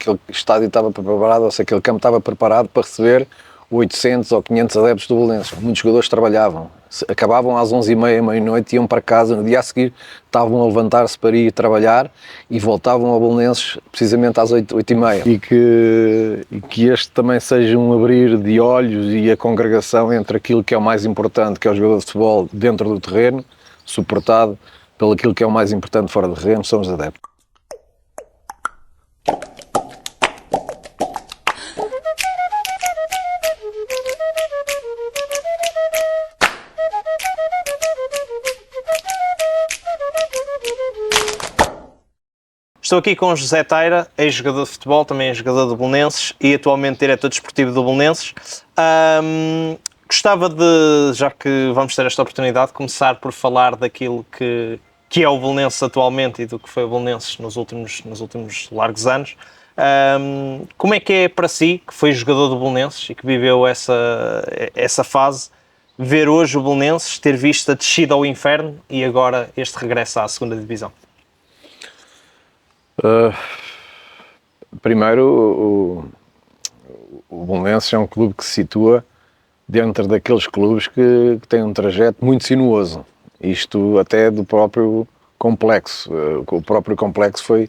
aquele estádio estava preparado, ou se aquele campo estava preparado para receber 800 ou 500 adeptos do Belenenses. Muitos jogadores trabalhavam, acabavam às 11h30, meia-noite, iam para casa, no dia a seguir estavam a levantar-se para ir trabalhar e voltavam ao Belenenses precisamente às 8h30. E que este também seja um abrir de olhos e a congregação entre aquilo que é o mais importante, que é o jogador de futebol dentro do terreno, suportado pelo aquilo que é o mais importante fora do terreno, são os adeptos. Estou aqui com o José Teira, ex-jogador de futebol, também jogador do Belenenses e atualmente diretor desportivo do Belenenses. Gostava de, já que vamos ter esta oportunidade, começar por falar daquilo que é o Belenenses atualmente e do que foi o Belenenses nos últimos largos anos. Como é que é para si, que foi jogador do Belenenses e que viveu essa fase, ver hoje o Belenenses, ter visto a descida ao inferno e agora este regresso à segunda divisão? Primeiro, o Belenenses é um clube que se situa dentro daqueles clubes que têm um trajeto muito sinuoso. Isto até do próprio complexo. O próprio complexo foi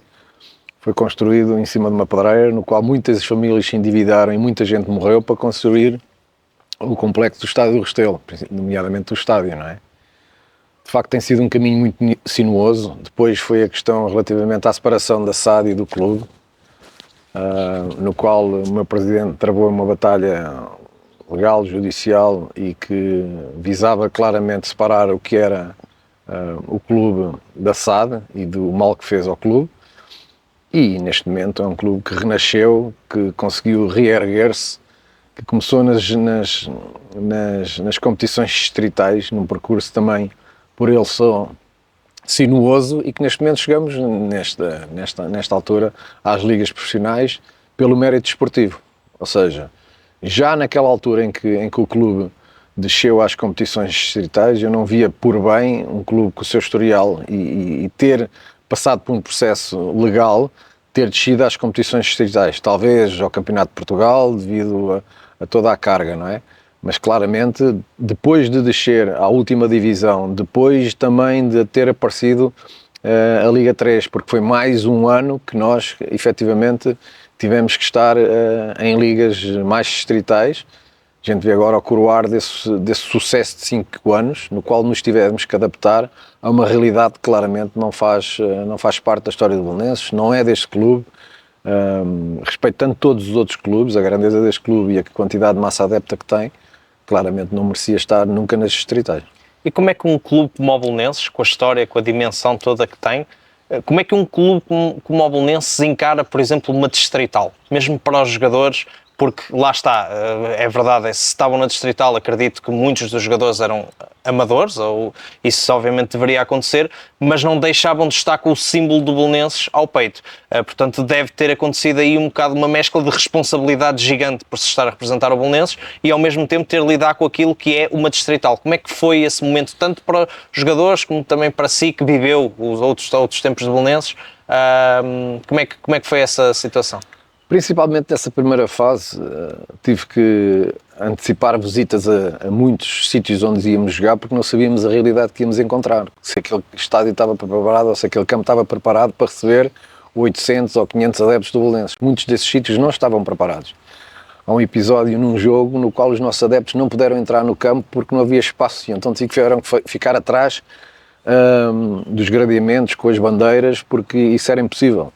construído em cima de uma pedreira, no qual muitas famílias se endividaram e muita gente morreu para construir o complexo do Estádio do Restelo, nomeadamente o estádio, não é? De facto tem sido um caminho muito sinuoso. Depois foi a questão relativamente à separação da SAD e do clube, no qual o meu presidente travou uma batalha legal, judicial e que visava claramente separar o que era o clube da SAD e do mal que fez ao clube. E neste momento é um clube que renasceu, que conseguiu reerguer-se, que começou nas competições distritais, num percurso também por ele só sinuoso, e que neste momento chegamos nesta altura às ligas profissionais pelo mérito desportivo. Ou seja, já naquela altura em que o clube desceu às competições distritais, eu não via por bem um clube com o seu historial e ter passado por um processo legal, ter descido às competições distritais, talvez ao Campeonato de Portugal, devido a toda a carga, não é? Mas claramente, depois de descer à última divisão, depois também de ter aparecido a Liga 3, porque foi mais um ano que nós, efetivamente, tivemos que estar em ligas mais distritais. A gente vê agora o coroar desse sucesso de 5 anos, no qual nos tivemos que adaptar a uma realidade que claramente não faz parte da história do Belenenses, não é deste clube. Respeitando todos os outros clubes, a grandeza deste clube e a quantidade de massa adepta que tem, claramente não merecia estar nunca nas distritais. E como é que um clube como o Belenenses, com a história, com a dimensão toda que tem, como é que um clube como o Belenenses encara, por exemplo, uma distrital, mesmo para os jogadores? Porque lá está, é verdade, se estavam na distrital, acredito que muitos dos jogadores eram amadores, ou isso obviamente deveria acontecer, mas não deixavam de estar com o símbolo do Belenenses ao peito. Portanto, deve ter acontecido aí um bocado uma mescla de responsabilidade gigante por se estar a representar o Belenenses e ao mesmo tempo ter de lidar com aquilo que é uma distrital. Como é que foi esse momento, tanto para os jogadores como também para si, que viveu os outros tempos do Belenenses? Como é que foi essa situação? Principalmente nessa primeira fase, tive que antecipar visitas a muitos sítios onde íamos jogar, porque não sabíamos a realidade que íamos encontrar. Se aquele estádio estava preparado ou se aquele campo estava preparado para receber 800 ou 500 adeptos do Belenenses. Muitos desses sítios não estavam preparados. Há um episódio num jogo no qual os nossos adeptos não puderam entrar no campo porque não havia espaço, e então tiveram que ficar atrás dos gradeamentos com as bandeiras, porque isso era impossível.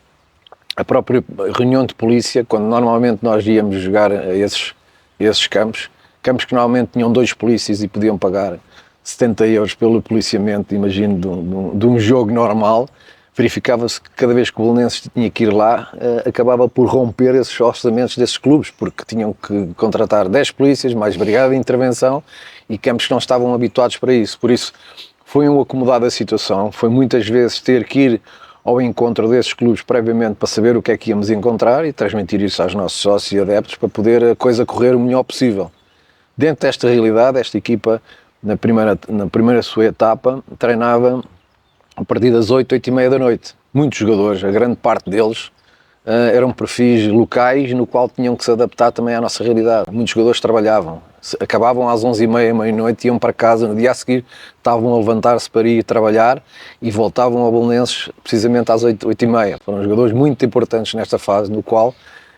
A própria reunião de polícia, quando normalmente nós íamos jogar a esses campos que normalmente tinham 2 polícias e podiam pagar 70 euros pelo policiamento, imagino, de um jogo normal, verificava-se que cada vez que o Belenenses tinha que ir lá, acabava por romper esses orçamentos desses clubes, porque tinham que contratar 10 polícias, mais brigada de intervenção, e campos que não estavam habituados para isso. Por isso, foi um acomodado a situação, foi muitas vezes ter que ir ao encontro desses clubes previamente para saber o que é que íamos encontrar e transmitir isso aos nossos sócios e adeptos para poder a coisa correr o melhor possível. Dentro desta realidade, esta equipa, na primeira sua etapa, treinava a partir das 8, 8h30 da noite. Muitos jogadores, a grande parte deles, eram perfis locais no qual tinham que se adaptar também à nossa realidade. Muitos jogadores trabalhavam, acabavam às 11h30, meia-noite, iam para casa, no dia a seguir estavam a levantar-se para ir trabalhar e voltavam ao Belenenses precisamente às 8h30. Foram jogadores muito importantes nesta fase, no qual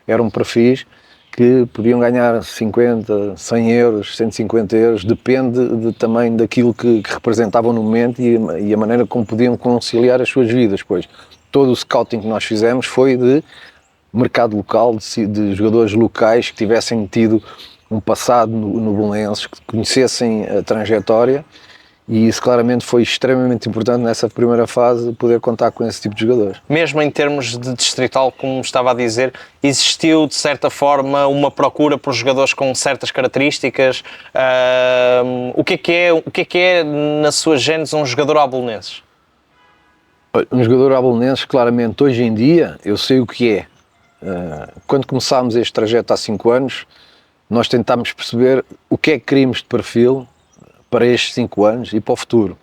eram perfis que podiam ganhar 50, 100 euros, 150 euros, depende também daquilo que representavam no momento e a maneira como podiam conciliar as suas vidas, pois todo o scouting que nós fizemos foi de mercado local, de jogadores locais que tivessem tido um passado no Belenenses, que conhecessem a trajetória, e isso claramente foi extremamente importante nessa primeira fase, poder contar com esse tipo de jogadores. Mesmo em termos de distrital, como estava a dizer, existiu de certa forma uma procura por jogadores com certas características? O que é na sua gênese um jogador ao Belenenses? Um jogador ao Belenenses, claramente, hoje em dia, eu sei o que é. Quando começámos este trajeto há 5 anos, nós tentámos perceber o que é que queríamos de perfil para estes 5 anos e para o futuro.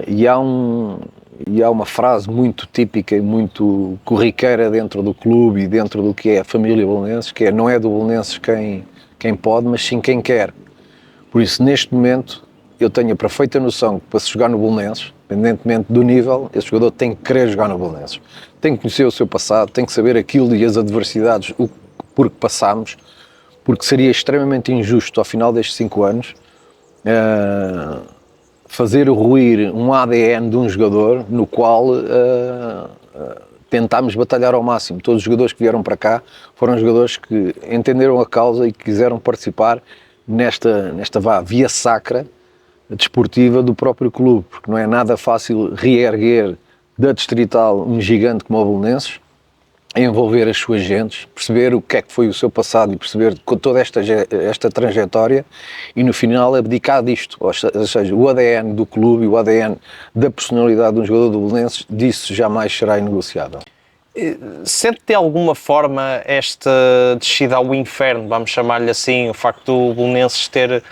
E há uma frase muito típica e muito corriqueira dentro do clube e dentro do que é a família Belenenses, que é: não é do Belenenses quem pode, mas sim quem quer. Por isso, neste momento, eu tenho a perfeita noção que para se jogar no Belenenses, independentemente do nível, esse jogador tem que querer jogar no Belenenses. Tem que conhecer o seu passado, tem que saber aquilo e as adversidades por que passámos, porque seria extremamente injusto ao final destes 5 anos fazer ruir um ADN de um jogador no qual tentámos batalhar ao máximo. Todos os jogadores que vieram para cá foram jogadores que entenderam a causa e que quiseram participar nesta via sacra desportiva do próprio clube, porque não é nada fácil reerguer da distrital um gigante como o Belenenses, envolver as suas gentes, perceber o que é que foi o seu passado e perceber toda esta trajetória e no final abdicar disto, ou seja, o ADN do clube e o ADN da personalidade de um jogador do Belenenses, disso jamais será inegociável. Sente de alguma forma esta descida ao inferno, vamos chamar-lhe assim, o facto do Belenenses ter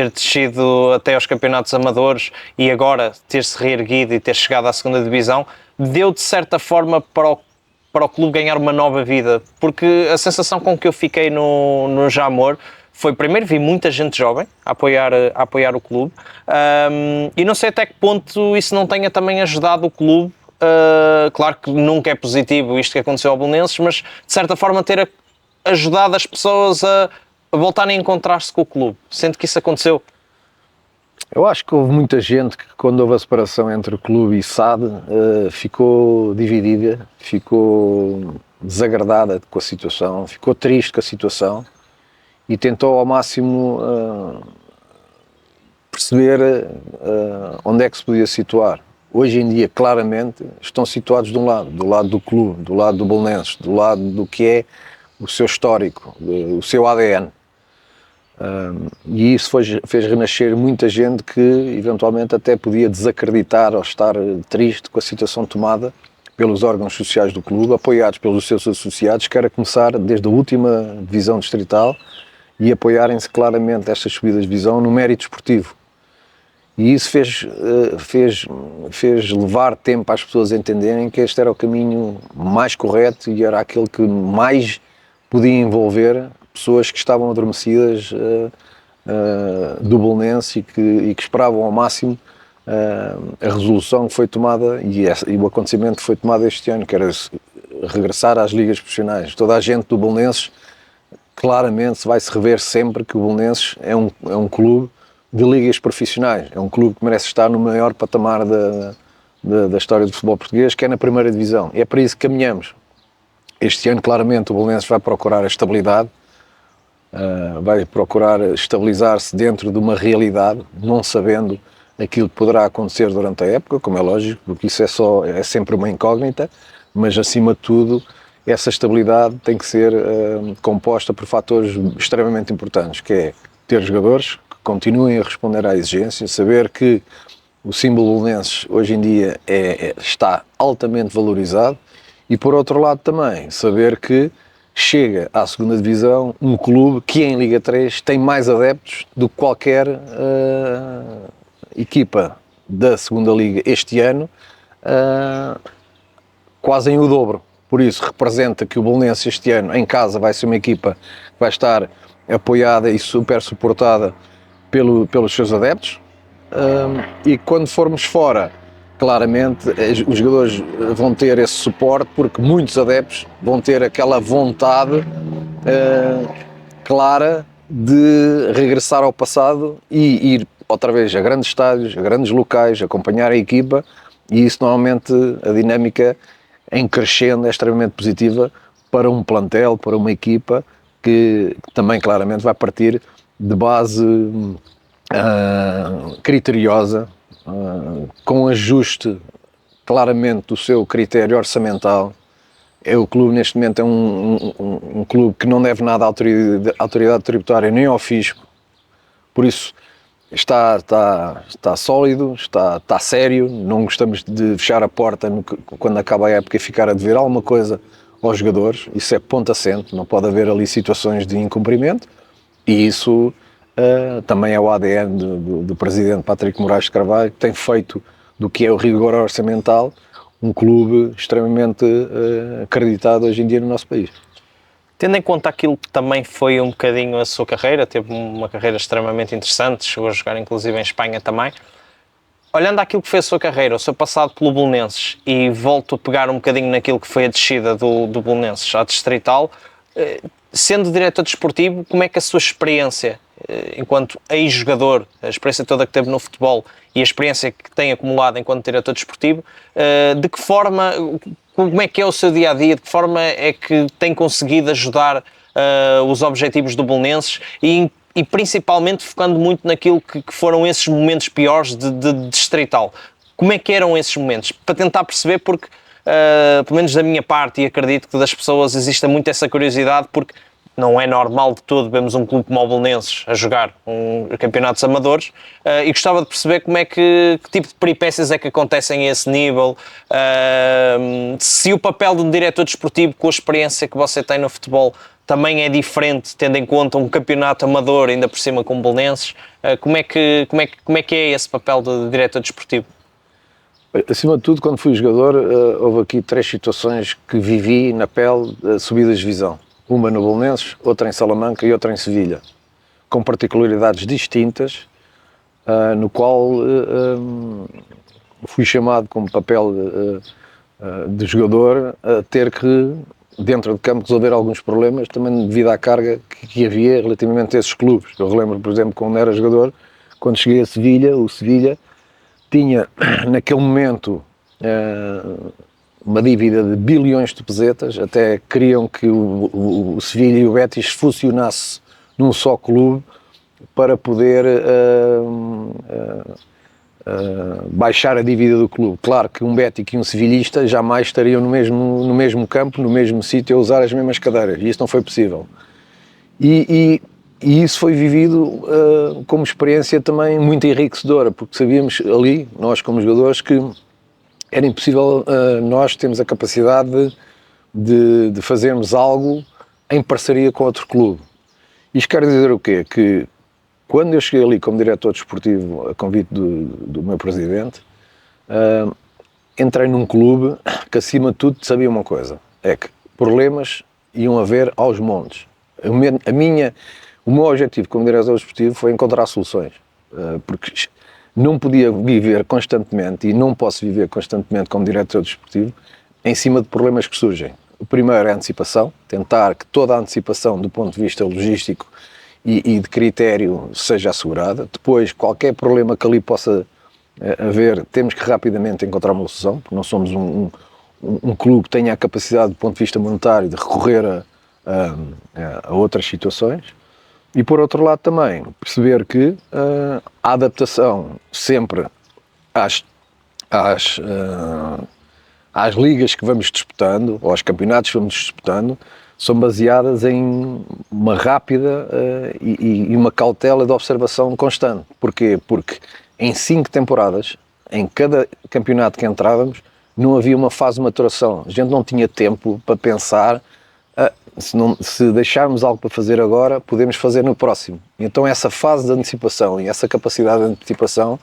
descido até aos campeonatos amadores e agora ter-se reerguido e ter chegado à segunda divisão, deu de certa forma para o clube ganhar uma nova vida? Porque a sensação com que eu fiquei no Jamor foi, primeiro, vi muita gente jovem a apoiar o clube, e não sei até que ponto isso não tenha também ajudado o clube. Claro que nunca é positivo isto que aconteceu ao Belenenses, mas de certa forma ter ajudado as pessoas a voltarem a encontrar-se com o clube. Sente que isso aconteceu? Eu acho que houve muita gente que, quando houve a separação entre o clube e SAD, ficou dividida, ficou desagradada com a situação, ficou triste com a situação e tentou ao máximo perceber onde é que se podia situar. Hoje em dia, claramente, estão situados de um lado, do lado do clube, do lado do Belenenses, do lado do que é o seu histórico, o seu ADN. E isso fez renascer muita gente que eventualmente até podia desacreditar ou estar triste com a situação tomada pelos órgãos sociais do clube, apoiados pelos seus associados, que era começar desde a última divisão distrital e apoiarem-se claramente estas subidas de divisão no mérito esportivo. E isso fez levar tempo às pessoas a entenderem que este era o caminho mais correto e era aquele que mais podia envolver pessoas que estavam adormecidas do Belenenses e que esperavam ao máximo a resolução que foi tomada e o acontecimento que foi tomado este ano, que era regressar às ligas profissionais. Toda a gente do Belenenses claramente se vai se rever sempre que o Belenenses é um clube de ligas profissionais, é um clube que merece estar no maior patamar da história do futebol português, que é na primeira divisão, e é para isso que caminhamos. Este ano, claramente, o Belenenses vai procurar a estabilidade, vai procurar estabilizar-se dentro de uma realidade, não sabendo aquilo que poderá acontecer durante a época, como é lógico, porque isso é sempre uma incógnita, mas acima de tudo, essa estabilidade tem que ser composta por fatores extremamente importantes, que é ter jogadores que continuem a responder à exigência, saber que o símbolo Belenenses hoje em dia está altamente valorizado e, por outro lado, também saber que chega à segunda divisão um clube que em Liga 3 tem mais adeptos do que qualquer equipa da segunda Liga este ano, quase em o dobro. Por isso, representa que o Belenenses este ano, em casa, vai ser uma equipa que vai estar apoiada e super suportada pelos seus adeptos. E quando formos fora, claramente, os jogadores vão ter esse suporte, porque muitos adeptos vão ter aquela vontade clara de regressar ao passado e ir outra vez a grandes estádios, a grandes locais, acompanhar a equipa, e isso normalmente a dinâmica em crescendo é extremamente positiva para um plantel, para uma equipa que também claramente vai partir de base criteriosa, com ajuste claramente do seu critério orçamental. O clube neste momento é um clube que não deve nada à autoridade tributária nem ao fisco, por isso está sólido, está sério. Não gostamos de fechar a porta quando acaba a época e ficar a dever alguma coisa aos jogadores. Isso é ponto assente, não pode haver ali situações de incumprimento, e isso também é o ADN do presidente Patrick Moraes de Carvalho, que tem feito do que é o rigor orçamental um clube extremamente acreditado hoje em dia no nosso país. Tendo em conta aquilo que também foi um bocadinho a sua carreira, teve uma carreira extremamente interessante, chegou a jogar inclusive em Espanha também. Olhando aquilo que foi a sua carreira, o seu passado pelo Belenenses, e volto a pegar um bocadinho naquilo que foi a descida do Belenenses à Distrital, sendo diretor desportivo, como é que a sua experiência enquanto ex-jogador, a experiência toda que teve no futebol e a experiência que tem acumulado enquanto diretor desportivo, de que forma, como é que é o seu dia-a-dia, de que forma é que tem conseguido ajudar os objetivos do Belenenses e principalmente focando muito naquilo que foram esses momentos piores de Distrital. Como é que eram esses momentos? Para tentar perceber, porque, pelo menos da minha parte, e acredito que das pessoas exista muito essa curiosidade, porque não é normal de todo vermos um clube como o Belenenses a jogar campeonatos amadores, e gostava de perceber como é que tipo de peripécias é que acontecem a esse nível, se o papel de um diretor desportivo com a experiência que você tem no futebol também é diferente, tendo em conta um campeonato amador, ainda por cima com o Belenenses, como é que é esse papel de diretor desportivo? Acima de tudo, quando fui jogador, houve aqui 3 situações que vivi na pele da subida de divisão. Uma no Belenenses, outra em Salamanca e outra em Sevilha, com particularidades distintas, no qual fui chamado como papel de jogador a ter que, dentro de campo, resolver alguns problemas, também devido à carga que havia relativamente a esses clubes. Eu relembro, por exemplo, quando era jogador, quando cheguei a Sevilha, o Sevilha tinha, naquele momento, uma dívida de bilhões de pesetas, até queriam que o Sevilha e o Betis funcionasse num só clube para poder baixar a dívida do clube. Claro que um Betis e um sevilhista jamais estariam no mesmo campo, no mesmo sítio, a usar as mesmas cadeiras, e isso não foi possível. E isso foi vivido como experiência também muito enriquecedora, porque sabíamos ali, nós como jogadores, que era impossível nós termos a capacidade de fazermos algo em parceria com outro clube. Isto quer dizer o quê? Que quando eu cheguei ali como diretor desportivo, a convite do meu presidente, entrei num clube que, acima de tudo, sabia uma coisa: é que problemas iam haver aos montes. O meu objetivo como diretor desportivo foi encontrar soluções, porque não podia viver constantemente, e não posso viver constantemente como diretor desportivo, em cima de problemas que surgem. O primeiro é a antecipação, tentar que toda a antecipação do ponto de vista logístico e de critério seja assegurada. Depois, qualquer problema que ali possa haver, temos que rapidamente encontrar uma solução, porque não somos um clube que tenha a capacidade do ponto de vista monetário de recorrer a outras situações. E por outro lado também, perceber que a adaptação sempre às ligas que vamos disputando, ou aos campeonatos que vamos disputando, são baseadas em uma rápida e uma cautela de observação constante. Porquê? Porque em 5 temporadas, em cada campeonato que entrávamos, não havia uma fase de maturação. A gente não tinha tempo para pensar, se deixarmos algo para fazer agora, podemos fazer no próximo. Então essa fase de antecipação e essa capacidade de antecipação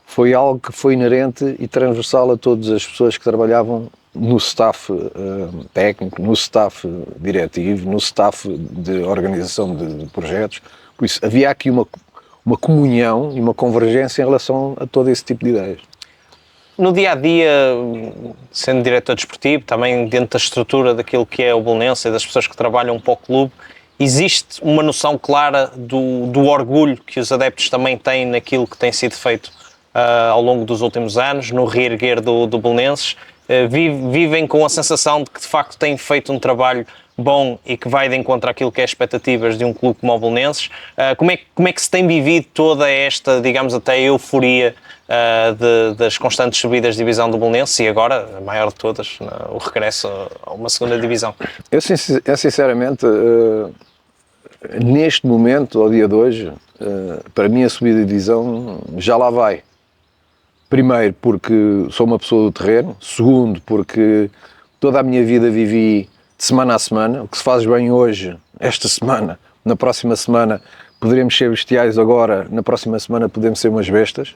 foi algo que foi inerente e transversal a todas as pessoas que trabalhavam no staff técnico, no staff diretivo, no staff de organização de projetos. Por isso, havia aqui uma comunhão e uma convergência em relação a todo esse tipo de ideias. No dia-a-dia, sendo diretor desportivo, também dentro da estrutura daquilo que é o Belenenses e das pessoas que trabalham para o clube, existe uma noção clara do orgulho que os adeptos também têm naquilo que tem sido feito ao longo dos últimos anos, no reerguer do Belenenses. Vivem com a sensação de que de facto têm feito um trabalho bom e que vai de encontro àquilo que é as expectativas de um clube como o Belenenses. Como é que se tem vivido toda esta, digamos, até euforia das constantes subidas de divisão do Belenenses e agora, a maior de todas, o regresso a uma segunda divisão? Eu sinceramente, neste momento, ao dia de hoje, para mim a subida de divisão já lá vai. Primeiro, porque sou uma pessoa do terreno. Segundo, porque toda a minha vida vivi de semana a semana. O que se faz bem hoje, esta semana, na próxima semana poderemos ser bestiais, agora na próxima semana podemos ser umas bestas.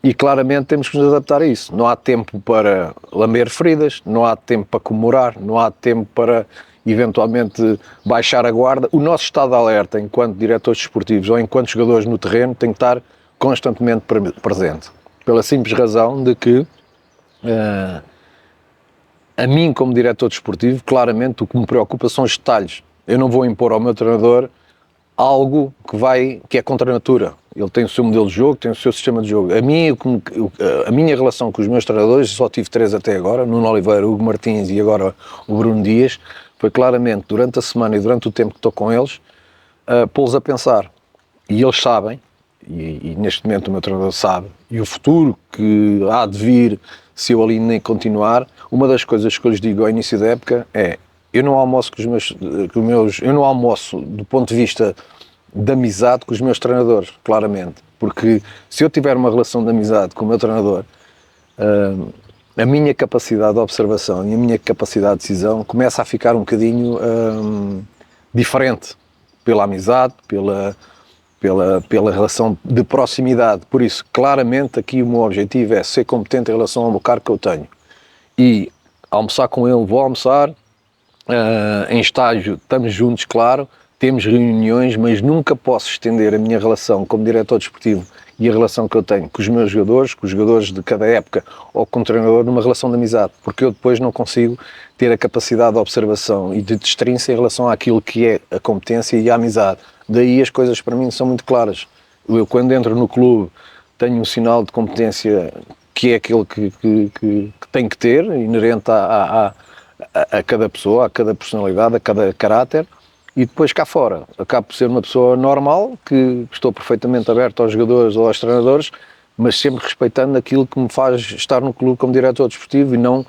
E claramente temos que nos adaptar a isso. Não há tempo para lamber feridas, não há tempo para comemorar, não há tempo para eventualmente baixar a guarda. O nosso estado de alerta enquanto diretores desportivos ou enquanto jogadores no terreno tem que estar constantemente presente. Pela simples razão de que a mim, como diretor desportivo, claramente o que me preocupa são os detalhes. Eu não vou impor ao meu treinador algo que é contra a natura. Ele tem o seu modelo de jogo, tem o seu sistema de jogo. A minha relação com os meus treinadores, só tive 3 até agora, Nuno Oliveira, Hugo Martins e agora o Bruno Dias, foi claramente durante a semana e durante o tempo que estou com eles, pô-los a pensar. E eles sabem, e neste momento o meu treinador sabe, e o futuro que há de vir, se eu ali nem continuar, uma das coisas que eu lhes digo ao início da época é: eu não almoço eu não almoço do ponto de vista de amizade com os meus treinadores, claramente, porque se eu tiver uma relação de amizade com o meu treinador, a minha capacidade de observação e a minha capacidade de decisão começa a ficar um bocadinho diferente, pela amizade, pela relação de proximidade. Por isso, claramente, aqui o meu objetivo é ser competente em relação ao cargo que eu tenho. E almoçar com ele, vou almoçar, em estágio estamos juntos, claro, temos reuniões, mas nunca posso estender a minha relação como diretor desportivo e a relação que eu tenho com os meus jogadores, com os jogadores de cada época ou com o treinador, numa relação de amizade, porque eu depois não consigo ter a capacidade de observação e de destrinça em relação àquilo que é a competência e a amizade. Daí as coisas para mim são muito claras. Eu, quando entro no clube, tenho um sinal de competência que é aquele que tem que ter, inerente a cada pessoa, a cada personalidade, a cada caráter, e depois cá fora acabo por ser uma pessoa normal, que estou perfeitamente aberto aos jogadores ou aos treinadores, mas sempre respeitando aquilo que me faz estar no clube como diretor desportivo e não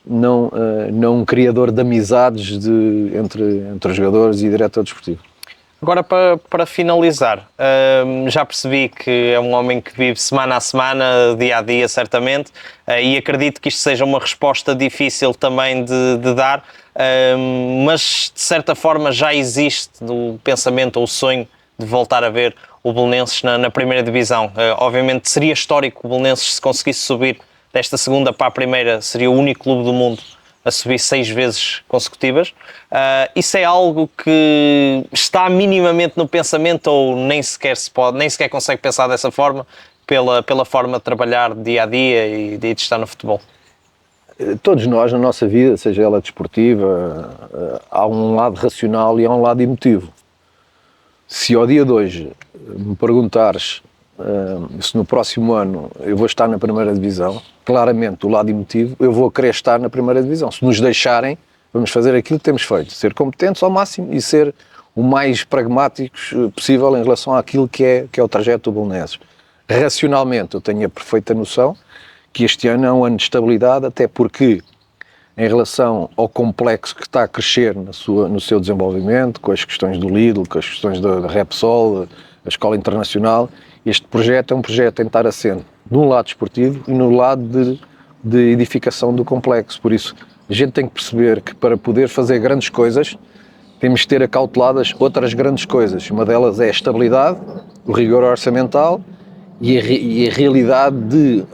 um criador de amizades entre os jogadores e diretor desportivo. Agora, para finalizar, já percebi que é um homem que vive semana a semana, dia a dia, certamente, e acredito que isto seja uma resposta difícil também de dar, mas de certa forma já existe o pensamento ou o sonho de voltar a ver o Belenenses na primeira divisão. Obviamente seria histórico o Belenenses, se conseguisse subir desta segunda para a primeira, seria o único clube do mundo a subir 6 vezes consecutivas. Isso é algo que está minimamente no pensamento ou nem sequer consegue pensar dessa forma pela forma de trabalhar dia a dia e de estar no futebol? Todos nós, na nossa vida, seja ela desportiva, há um lado racional e há um lado emotivo. Se ao dia de hoje me perguntares se no próximo ano eu vou estar na primeira divisão, claramente o lado emotivo, eu vou querer estar na primeira divisão. Se nos deixarem, vamos fazer aquilo que temos feito, ser competentes ao máximo e ser o mais pragmáticos possível em relação àquilo que é o trajeto do Belenenses. Racionalmente, eu tenho a perfeita noção que este ano é um ano de estabilidade, até porque, em relação ao complexo que está a crescer no seu desenvolvimento, com as questões do Lidl, com as questões da Repsol, a Escola Internacional, este projeto é um projeto em estar assente no lado esportivo e no lado de edificação do complexo. Por isso, a gente tem que perceber que para poder fazer grandes coisas, temos que ter acauteladas outras grandes coisas. Uma delas é a estabilidade, o rigor orçamental e a realidade de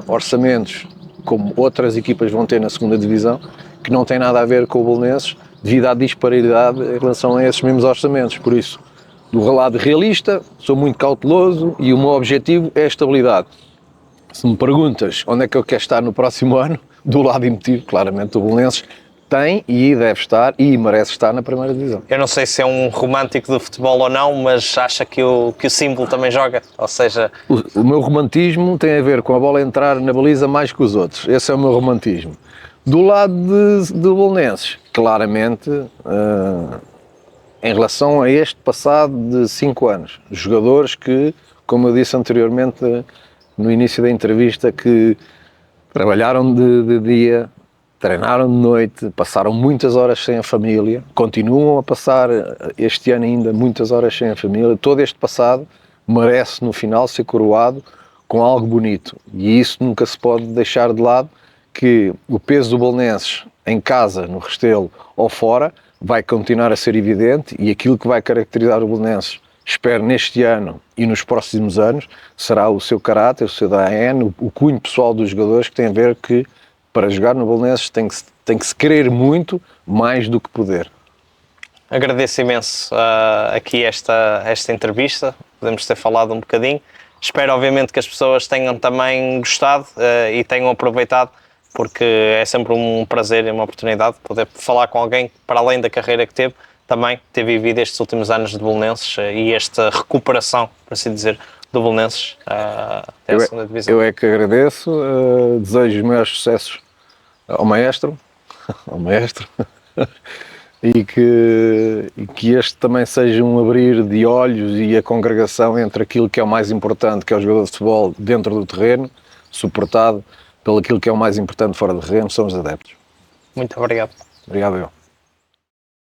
orçamentos como outras equipas vão ter na segunda divisão, que não tem nada a ver com o Belenenses, devido à disparidade em relação a esses mesmos orçamentos. Por isso, do lado realista, sou muito cauteloso e o meu objetivo é a estabilidade. Se me perguntas onde é que eu quero estar no próximo ano, do lado emotivo, claramente o Belenenses tem e deve estar e merece estar na primeira divisão. Eu não sei se é um romântico do futebol ou não, mas acha que o símbolo também joga? Ou seja... O meu romantismo tem a ver com a bola entrar na baliza mais que os outros. Esse é o meu romantismo. Do lado do Belenenses, claramente, em relação a este passado de 5 anos, jogadores que, como eu disse anteriormente no início da entrevista, que trabalharam de dia, treinaram de noite, passaram muitas horas sem a família, continuam a passar este ano ainda muitas horas sem a família. Todo este passado merece no final ser coroado com algo bonito, e isso nunca se pode deixar de lado, que o peso do Belenenses em casa, no Restelo ou fora, vai continuar a ser evidente, e aquilo que vai caracterizar o Belenenses, espero neste ano e nos próximos anos, será o seu caráter, o seu ADN, o cunho pessoal dos jogadores, que tem a ver que para jogar no Belenenses tem que se querer muito, mais do que poder. Agradeço imenso aqui esta entrevista, podemos ter falado um bocadinho. Espero obviamente que as pessoas tenham também gostado e tenham aproveitado, porque é sempre um prazer e uma oportunidade poder falar com alguém que, para além da carreira que teve, também teve vivido estes últimos anos de Belenenses e esta recuperação, por assim dizer, do Belenenses até a segunda divisão. Eu é que agradeço, desejo os maiores sucessos ao maestro, e que este também seja um abrir de olhos e a congregação entre aquilo que é o mais importante, que é o jogador de futebol dentro do terreno, suportado pelo aquilo que é o mais importante fora do terreno, são os adeptos. Muito obrigado. Obrigado eu.